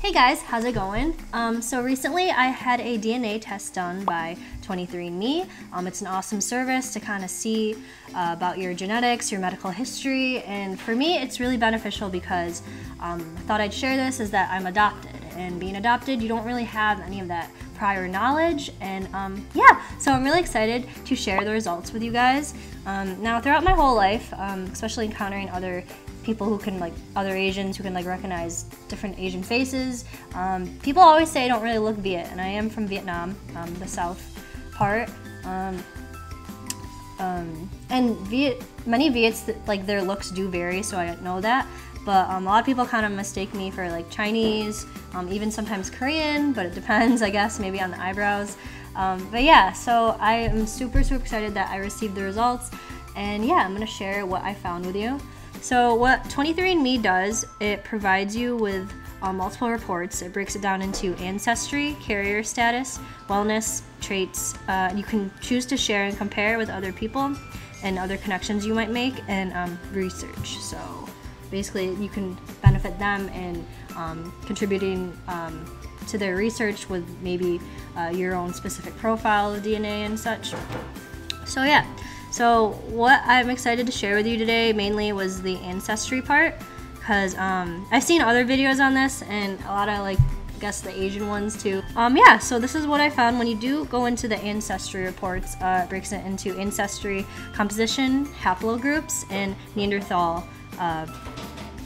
Hey guys, how's it going? So recently I had a DNA test done by 23andMe. It's an awesome service to kind of see about your genetics, your medical history, and for me it's really beneficial because I thought I'd share this is that I'm adopted, and being adopted you don't really have any of that prior knowledge, and yeah, so I'm really excited to share the results with you guys. Now throughout my whole life, especially encountering other people who can, like, other Asians who can, like, recognize different Asian faces. People always say I don't really look Viet, and I am from Vietnam, the south part. And many Viets, like, their looks do vary, so I know that. But a lot of people kind of mistake me for, like, Chinese, even sometimes Korean, but it depends, I guess, maybe on the eyebrows. But yeah, so I am super excited that I received the results, and yeah, I'm gonna share what I found with you. So what 23andMe does, it provides you with multiple reports. It breaks it down into ancestry, carrier status, wellness, traits. You can choose to share and compare with other people and other connections you might make, and research. So basically you can benefit them in contributing to their research with maybe your own specific profile of DNA and such. So yeah. So what I'm excited to share with you today mainly was the ancestry part, because I've seen other videos on this and a lot of, like, I guess the Asian ones too. Yeah, so this is what I found. When you do go into the ancestry reports, it breaks it into ancestry composition, haplogroups, and Neanderthal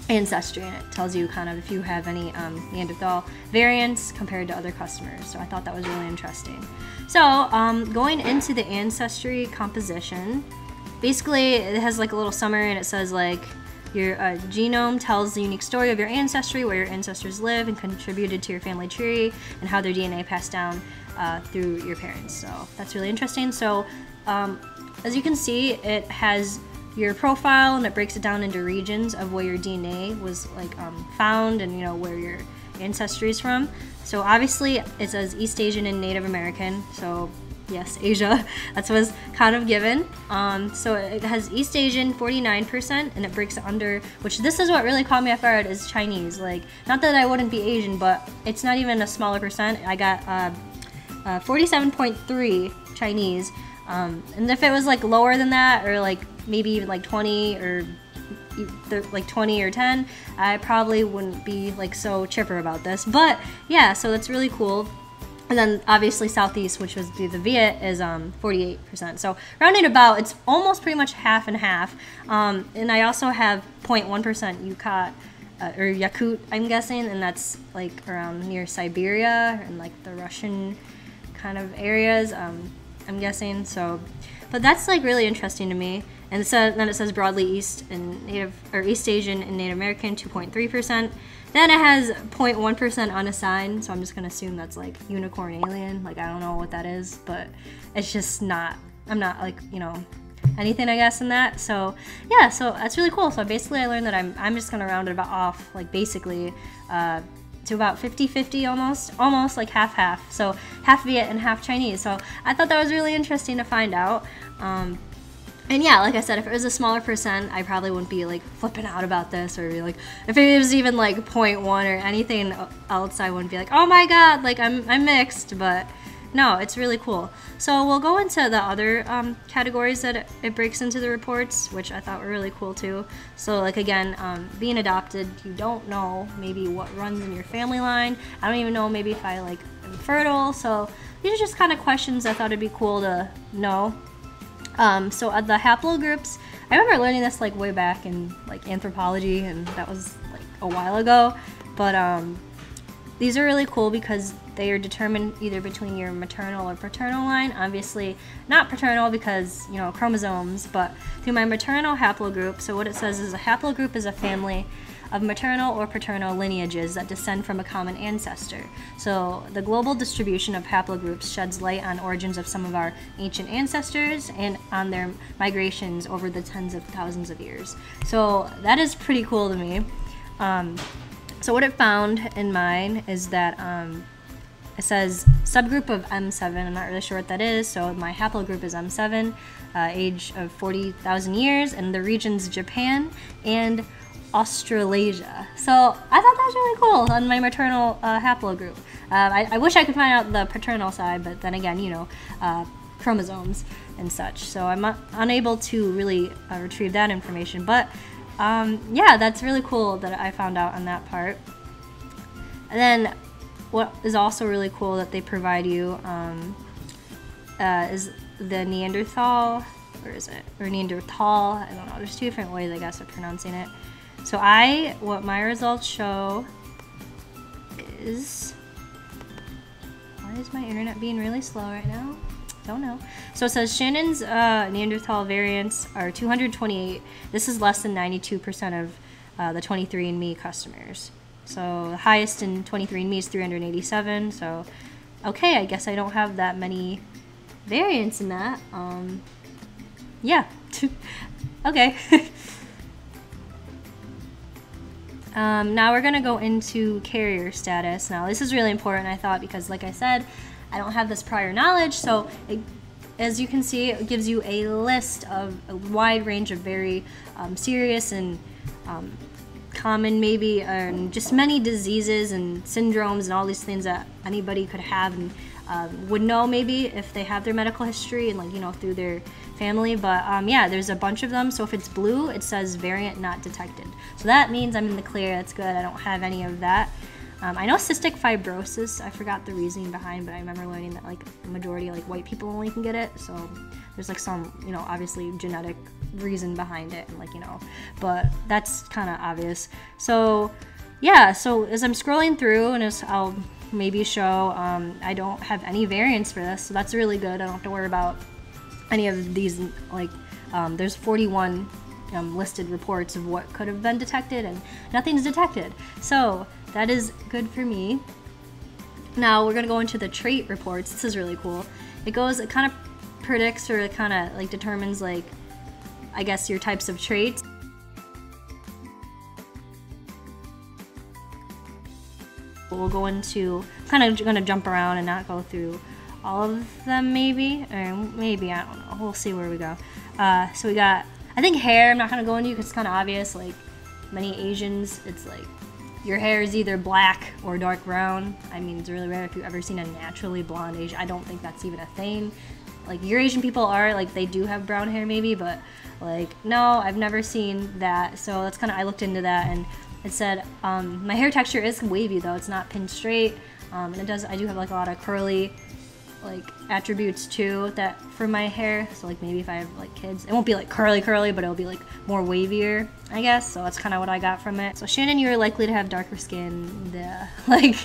ancestry, and it tells you kind of if you have any Neanderthal variants compared to other customers. So I thought that was really interesting. So going into the ancestry composition, basically it has like a little summary, and it says like your genome tells the unique story of your ancestry, where your ancestors live and contributed to your family tree, and how their DNA passed down through your parents. So that's really interesting. So as you can see, it has your profile, and it breaks it down into regions of where your DNA was, like, found, and, you know, where your ancestry is from. So obviously it says East Asian and Native American, so yes, Asia, that's what was kind of given. So it has East Asian 49%, and it breaks it under, which this is what really caught me off guard, is Chinese. Like, not that I wouldn't be Asian, but it's not even a smaller percent. I got 47.3 Chinese. And if it was, like, lower than that, or like maybe even like 20 or like 20 or 10, I probably wouldn't be, like, so chipper about this. But yeah, so that's really cool. And then obviously Southeast, which was the Viet, is 48%. So rounding about, it's almost pretty much half and half. And I also have 0.1% Yukot or Yakut, I'm guessing, and that's like around near Siberia and like the Russian kind of areas. I'm guessing. So, but that's, like, really interesting to me. And so then it says broadly East Asian and Native American 2.3%. Then it has 0.1% unassigned. So I'm just gonna assume that's like unicorn alien. Like, I don't know what that is, but it's just not. I'm not, like, you know, anything, I guess, in that. So yeah, so that's really cool. So basically I learned that I'm just gonna round it about off, like, basically to about 50-50, almost like half-half. So half Viet and half Chinese. So I thought that was really interesting to find out. And yeah, like I said, if it was a smaller percent, I probably wouldn't be, like, flipping out about this, or be like, if it was even like 0.1 or anything else, I wouldn't be like, oh my god, like, I'm mixed. But no, it's really cool. So we'll go into the other categories that it breaks into the reports, which I thought were really cool too. So, like, again, being adopted, you don't know maybe what runs in your family line. I don't even know maybe if I, like, am fertile. So these are just kind of questions I thought it'd be cool to know. So the haplogroups, I remember learning this, like, way back in, like, anthropology, and that was, like, a while ago. But these are really cool because they are determined either between your maternal or paternal line. Obviously not paternal because, you know, chromosomes, but through my maternal haplogroup. So what it says is a haplogroup is a family of maternal or paternal lineages that descend from a common ancestor. So the global distribution of haplogroups sheds light on origins of some of our ancient ancestors and on their migrations over the tens of thousands of years. So that is pretty cool to me. So what it found in mine is that it says subgroup of M7. I'm not really sure what that is. So my haplogroup is M7, age of 40,000 years, and the region's Japan and Australasia. So I thought that was really cool on my maternal haplogroup. I wish I could find out the paternal side, but then again, you know, chromosomes and such. So I'm unable to really retrieve that information. But yeah, that's really cool that I found out on that part. And then what is also really cool that they provide you is the Neanderthal, or is it? Or Neanderthal, I don't know. There's two different ways, I guess, of pronouncing it. So what my results show is, why is my internet being really slow right now? Don't know. So it says Shannon's Neanderthal variants are 228. This is less than 92% of the 23andMe customers. So the highest in 23andMe is 387. So, okay, I guess I don't have that many variants in that. Yeah. Okay. Now we're gonna go into carrier status. Now this is really important, I thought, because like I said, I don't have this prior knowledge. So as you can see, it gives you a list of a wide range of very serious and common maybe, and just many diseases and syndromes and all these things that anybody could have and would know maybe if they have their medical history and, like, you know, through their family. But yeah, there's a bunch of them. So if it's blue, it says variant not detected. So that means I'm in the clear. That's good. I don't have any of that. I know cystic fibrosis, I forgot the reasoning behind, but I remember learning that, like, the majority, like, white people only can get it. So there's, like, some, you know, obviously genetic reason behind it, and, like, you know, but that's kind of obvious. So yeah, so as I'm scrolling through, and as I'll maybe show, I don't have any variants for this, so that's really good. I don't have to worry about any of these. Like, there's 41 listed reports of what could have been detected, and nothing's detected. So that is good for me. Now we're gonna go into the trait reports. This is really cool. It kind of predicts, or it kind of, like, determines, like, I guess, your types of traits. We'll go into, kind of gonna jump around and not go through all of them, maybe, or maybe, I don't know. We'll see where we go. So we got, I think, hair. I'm not gonna go into because it's kind of obvious. Like, many Asians, it's like your hair is either black or dark brown. I mean, it's really rare if you've ever seen a naturally blonde Asian. I don't think that's even a thing. Like, your Asian people are, like, they do have brown hair maybe, but, like, no, I've never seen that. So that's kind of, I looked into that, and it said my hair texture is wavy, though. It's not pinned straight, and I do have, like, a lot of curly, like, attributes too that for my hair. So, like, maybe if I have, like, kids, it won't be, like, curly, but it'll be, like, more wavier, I guess. So that's kind of what I got from it. So Shannon, you're likely to have darker skin. Like,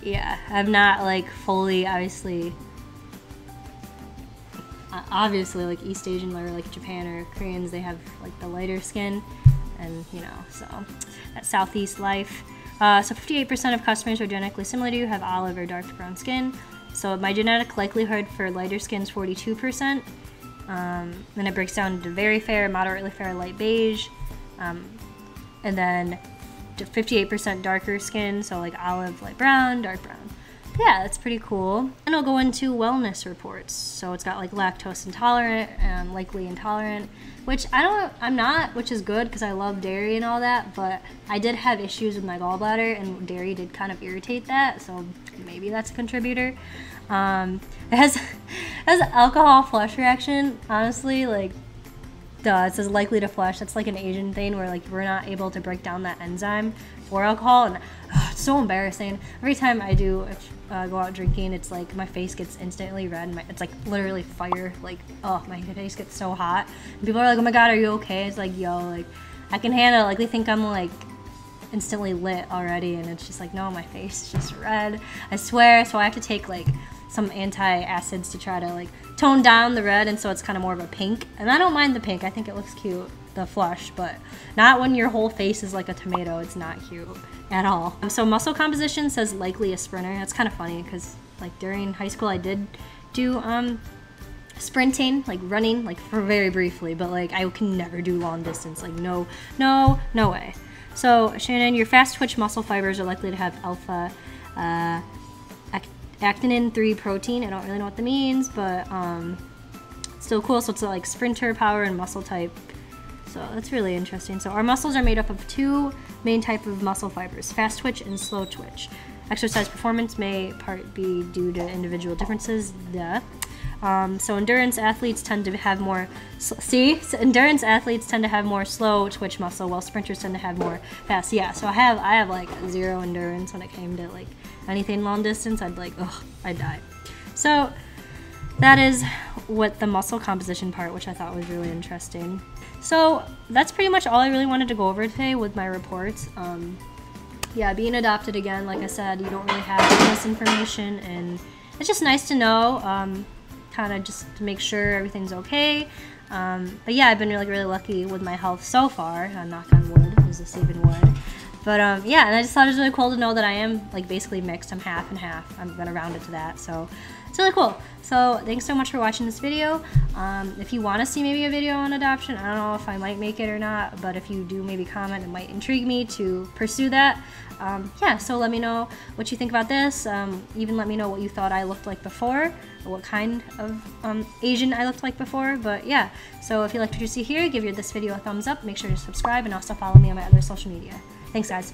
yeah, I'm not, like, fully, obviously, like, East Asian or, like, Japan or Koreans, they have, like, the lighter skin, and, you know, so that Southeast life. So 58% of customers who are genetically similar to you have olive or dark brown skin. So my genetic likelihood for lighter skin is 42%. Then it breaks down into very fair, moderately fair, light beige, and then 58% darker skin, so, like, olive, light brown, dark brown. Yeah, that's pretty cool. And I'll go into wellness reports. So it's got, like, lactose intolerant and likely intolerant, which I'm not, which is good because I love dairy and all that, but I did have issues with my gallbladder, and dairy did kind of irritate that, so maybe that's a contributor. It has alcohol flush reaction, honestly, like, duh, it says likely to flush. That's, like, an Asian thing where, like, we're not able to break down that enzyme for alcohol, and it's so embarrassing. Every time I do go out drinking, it's like my face gets instantly red, and it's, like, literally fire. Like, oh, my face gets so hot. And people are like, oh my god, are you okay? It's like, yo, like, I can handle it. Like, they think I'm, like, instantly lit already, and it's just like, no, my face is just red, I swear. So I have to take, like, some anti-acids to try to, like, tone down the red, and so it's kind of more of a pink. And I don't mind the pink, I think it looks cute, the flush, but not when your whole face is like a tomato. It's not cute at all. So muscle composition says likely a sprinter. That's kind of funny because, like, during high school I did do sprinting, like running, like, for very briefly, but, like, I can never do long distance. Like, no way. So Shannon, your fast twitch muscle fibers are likely to have alpha actinin 3 protein. I don't really know what that means, but still cool. So it's like sprinter power and muscle type. So that's really interesting. So our muscles are made up of two main type of muscle fibers, fast twitch and slow twitch. Exercise performance may part be due to individual differences. Duh. So endurance athletes tend to have more, endurance athletes tend to have more slow twitch muscle, while sprinters tend to have more fast. Yeah, so I have like zero endurance when it came to like anything long distance. I'd like, ugh, I'd die. So that is what the muscle composition part, which I thought was really interesting. So that's pretty much all I really wanted to go over today with my reports. Yeah, being adopted again, like I said, you don't really have this information, and it's just nice to know, kind of just to make sure everything's okay. But yeah, I've been really lucky with my health so far. Knock on wood, is this even wood? But yeah, and I just thought it was really cool to know that I am like basically mixed. I'm half and half. I'm gonna round it to that, so it's really cool. So thanks so much for watching this video. If you want to see maybe a video on adoption, I don't know if I might make it or not, but if you do, maybe comment. It might intrigue me to pursue that. Yeah, so let me know what you think about this. Even let me know what you thought I looked like before, or what kind of Asian I looked like before. But yeah, so if you liked what you see here, give this video a thumbs up. Make sure to subscribe, and also follow me on my other social media. Thanks, guys.